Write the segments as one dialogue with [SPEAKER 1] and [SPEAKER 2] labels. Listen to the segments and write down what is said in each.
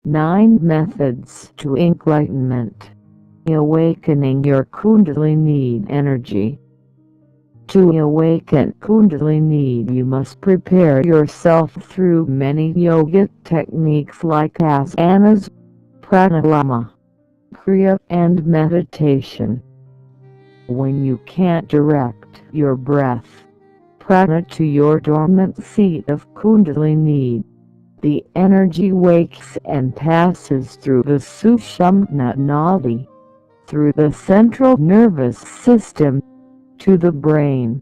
[SPEAKER 1] 9 Methods to Enlightenment. Awakening your Kundalini energy. To awaken Kundalini, you must prepare yourself through many yoga techniques like asanas, pranayama, kriya, and meditation. When you can't direct your breath, prana, to your dormant seat of Kundalini, the energy wakes and passes through the shushumna nadi, through the central nervous system, to the brain.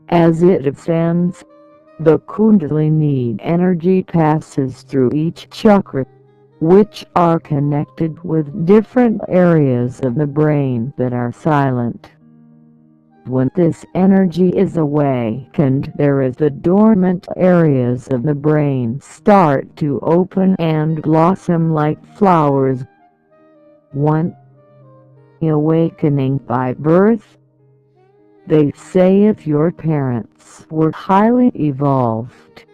[SPEAKER 1] As it ascends, the Kundalini energy passes through each chakra, which are connected with different areas of the brain that are silent. When this energy is awakened, there is the dormant areas of the brain start to open and blossom like flowers. 1. Awakening by birth. They say if your parents were highly evolved,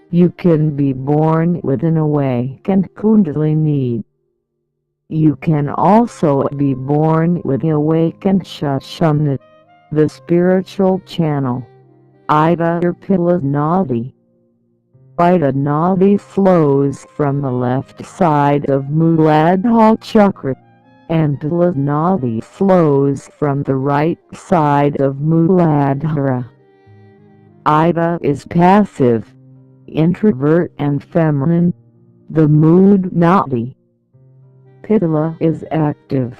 [SPEAKER 1] you can be born with an awakened Kundalini. You can also be born with awakened shushumna, the spiritual channel. Ida or Pila nadi. Ida nadi flows from the left side of mooladha chakra, and Pila nadi flows from the right side of mooladhara. Ida is passive, introvert and feminine, the mood nadi. Pila is active,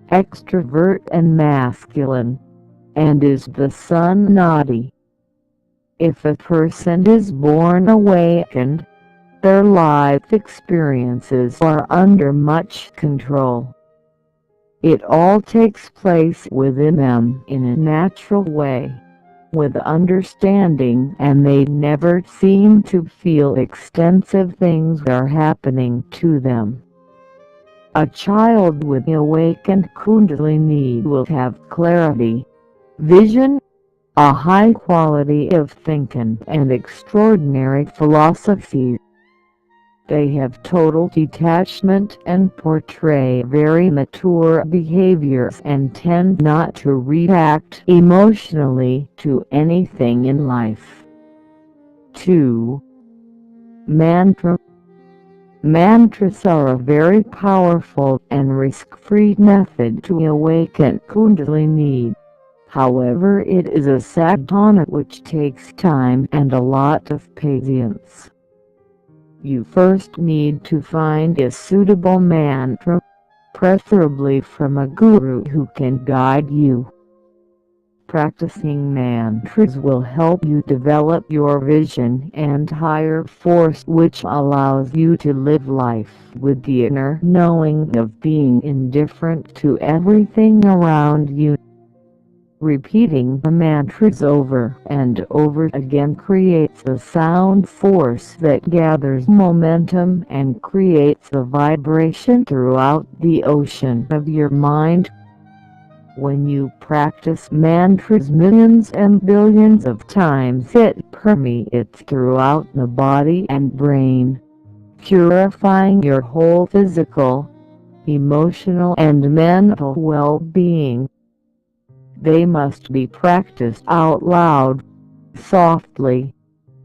[SPEAKER 1] extrovert and masculine, and is the sun nadi. If a person is born awakened, their life experiences are under much control. It all takes place within them in a natural way, with understanding, and they never seem to feel extensive things are happening to them. A child with awakened Kundalini will have clarity, vision, a high quality of thinking, and extraordinary philosophy. They have total detachment and portray very mature behaviors and tend not to react emotionally to anything in life. 2. Mantra. Mantras are a very powerful and risk-free method to awaken Kundalini. However, it is a sadhana which takes time and a lot of patience. You first need to find a suitable mantra, preferably from a guru who can guide you. Practicing mantras will help you develop your vision and higher force, which allows you to live life with the inner knowing of being indifferent to everything around you. Repeating the mantras over and over again creates a sound force that gathers momentum and creates a vibration throughout the ocean of your mind. When you practice mantras millions and billions of times, it permeates throughout the body and brain, purifying your whole physical, emotional and mental well-being. They must be practiced out loud, softly,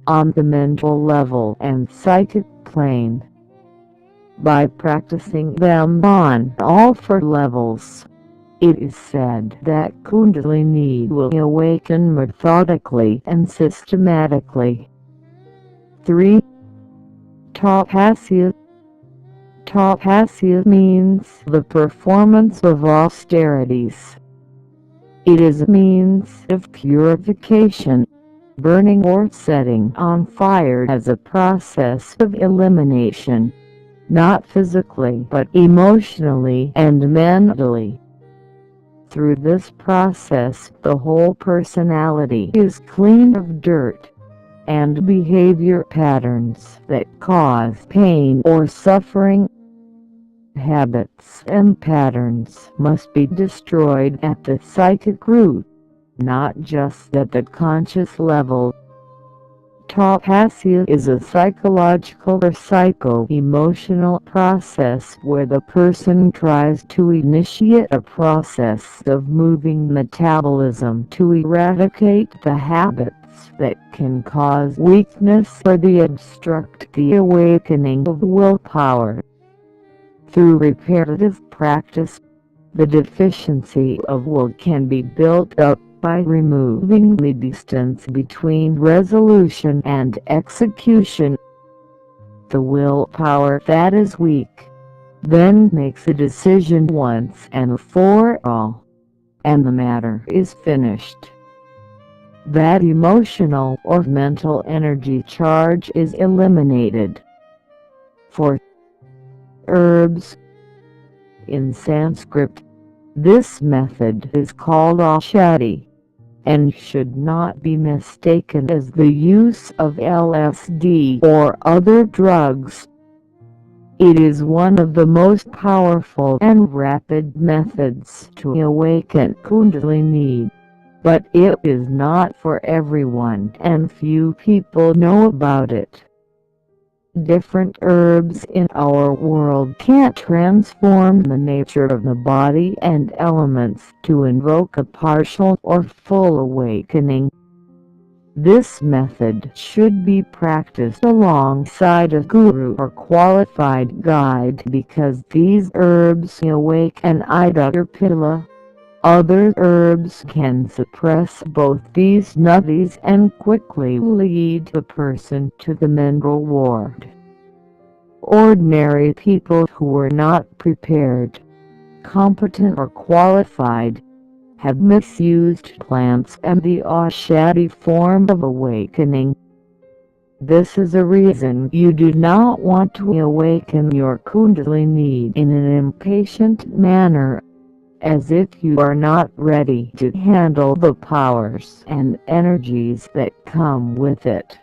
[SPEAKER 1] on the mental level and psychic plane. By practicing them on all 4 levels, it is said that Kundalini will awaken methodically and systematically. 3. Tapasya. Tapasya means the performance of austerities. It is a means of purification, burning or setting on fire as a process of elimination, not physically but emotionally and mentally. Through this process, the whole personality is clean of dirt and behavior patterns that cause pain or suffering. Habits and patterns must be destroyed at the psychic root, not just at the conscious level. Tapasya is a psychological or psycho-emotional process where the person tries to initiate a process of moving metabolism to eradicate the habits that can cause weakness or obstruct the awakening of willpower. Through repetitive practice, the deficiency of will can be built up by removing the distance between resolution and execution. The willpower that is weak then makes a decision once and for all, and the matter is finished. That emotional or mental energy charge is eliminated. For herbs, in Sanskrit, this method is called aushadhi, and should not be mistaken as the use of LSD or other drugs. It is one of the most powerful and rapid methods to awaken Kundalini, but it is not for everyone and few people know about it. Different herbs in our world can transform the nature of the body and elements to invoke a partial or full awakening. This method should be practiced alongside a guru or qualified guide because these herbs awaken either pila. Other herbs can suppress both these nadis and quickly lead the person to the mental ward. Ordinary people who are not prepared, competent or qualified have misused plants and the aushadhi form of awakening. This is a reason you do not want to awaken your Kundalini in an impatient manner, as if you are not ready to handle the powers and energies that come with it.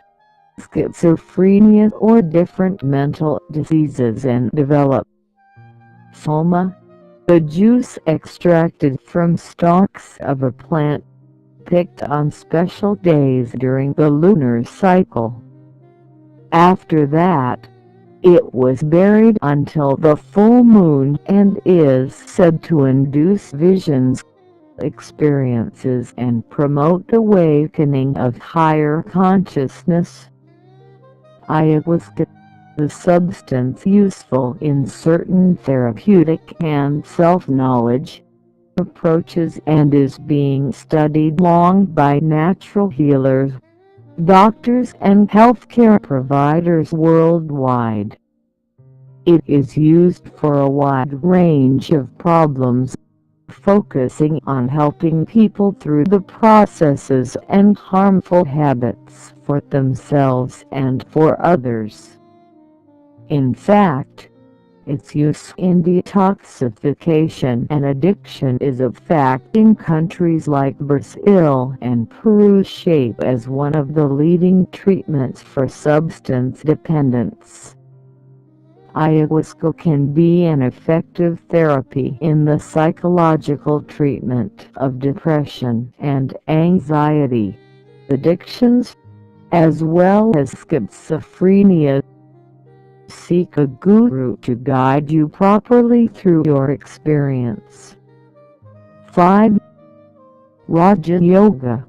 [SPEAKER 1] Schizophrenia or different mental diseases and develop. Soma, the juice extracted from stalks of a plant, picked on special days during the lunar cycle. After that, it was buried until the full moon and is said to induce visions, experiences and promote the awakening of higher consciousness. Ayahuasca, the substance useful in certain therapeutic and self-knowledge approaches and is being studied long by natural healers, doctors and healthcare providers worldwide. It is used for a wide range of problems, focusing on helping people through the processes and harmful habits for themselves and for others. In fact, its use in detoxification and addiction is a fact in countries like Brazil and Peru, shape as one of the leading treatments for substance dependence. Ayahuasca can be an effective therapy in the psychological treatment of depression and anxiety addictions, as well as schizophrenia. Seek a guru to guide you properly through your experience. 5. Raja Yoga,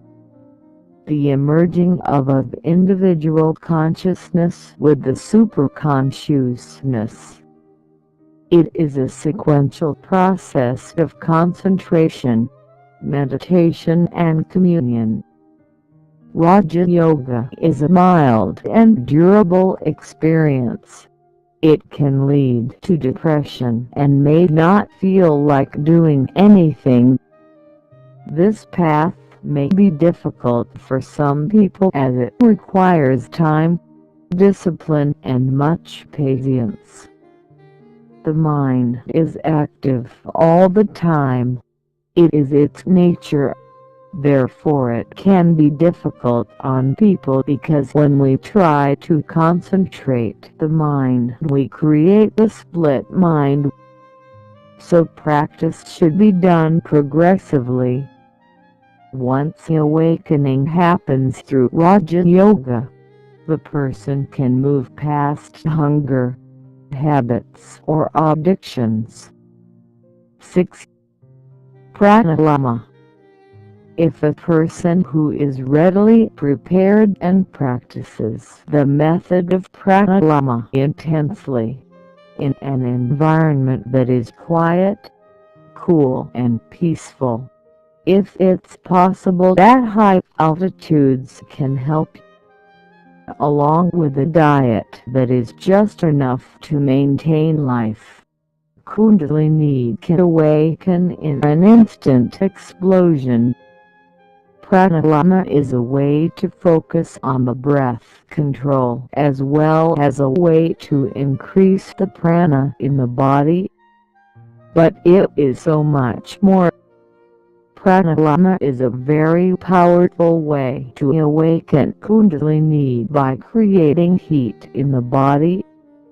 [SPEAKER 1] the emerging of individual consciousness with the superconsciousness. It is a sequential process of concentration, meditation and communion. Raja Yoga is a mild and durable experience. It can lead to depression and may not feel like doing anything. This path may be difficult for some people as it requires time, discipline and much patience. The mind is active all the time. It is its nature. Therefore it can be difficult on people because when we try to concentrate the mind we create a split mind. So practice should be done progressively. Once awakening happens through Raja Yoga, The person can move past hunger, habits or addictions. 6. Pranayama. If a person who is readily prepared and practices the method of pranayama intensely, in an environment that is quiet, cool and peaceful, if it's possible that high altitudes can help, along with a diet that is just enough to maintain life, Kundalini can awaken in an instant explosion. Pranayama is a way to focus on the breath control as well as a way to increase the prana in the body. But it is so much more. Pranayama is a very powerful way to awaken Kundalini by creating heat in the body,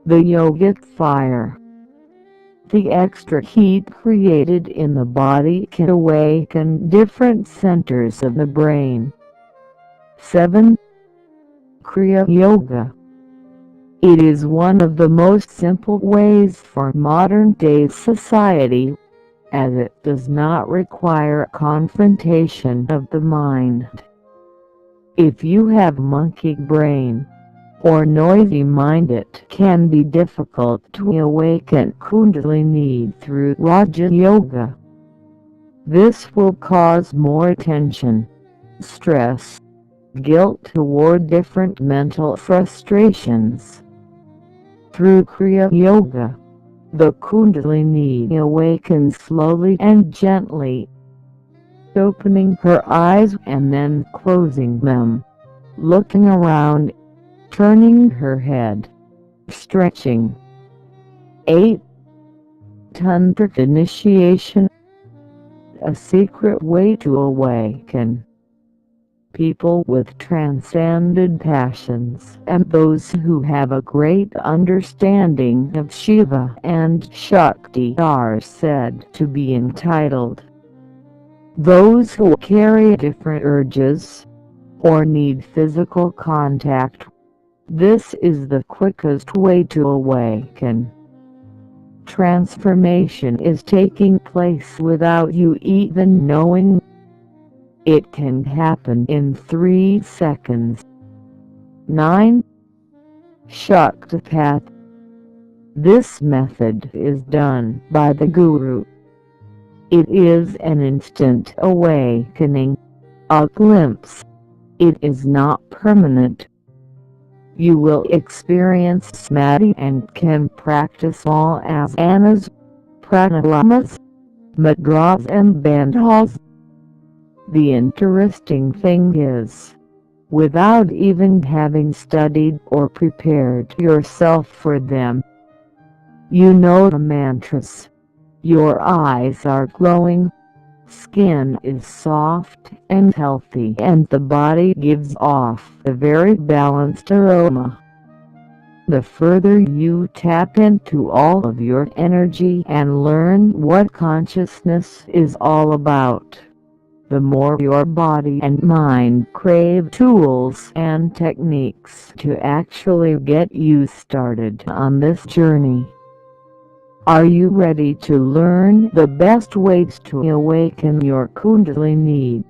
[SPEAKER 1] the yogic fire. The extra heat created in the body can awaken different centers of the brain. 7. Kriya Yoga. It is one of the most simple ways for modern-day society, as it does not require confrontation of the mind. If you have monkey brain or noisy mind, it can be difficult to awaken Kundalini through Raja Yoga. This will cause more tension, stress, guilt toward different mental frustrations. Through Kriya Yoga, the Kundalini awakens slowly and gently, opening her eyes and then closing them, looking around, turning her head, stretching. 8. Tantric initiation. A secret way to awaken. People with transcended passions and those who have a great understanding of Shiva and Shakti are said to be entitled. Those who carry different urges or need physical contact, this is the quickest way to awaken. Transformation is taking place without you even knowing. It can happen in 3 seconds. 9. Shaktipath. This method is done by the Guru. It is an instant awakening, a glimpse. It is not permanent. You will experience samadhi and can practice all asanas, pranayamas, mudras and bandhas. The interesting thing is, without even having studied or prepared yourself for them, you know the mantras. Your eyes are glowing, skin is soft and healthy, and the body gives off a very balanced aroma. The further you tap into all of your energy and learn what consciousness is all about, the more your body and mind crave tools and techniques to actually get you started on this journey. Are you ready to learn the best ways to awaken your Kundalini?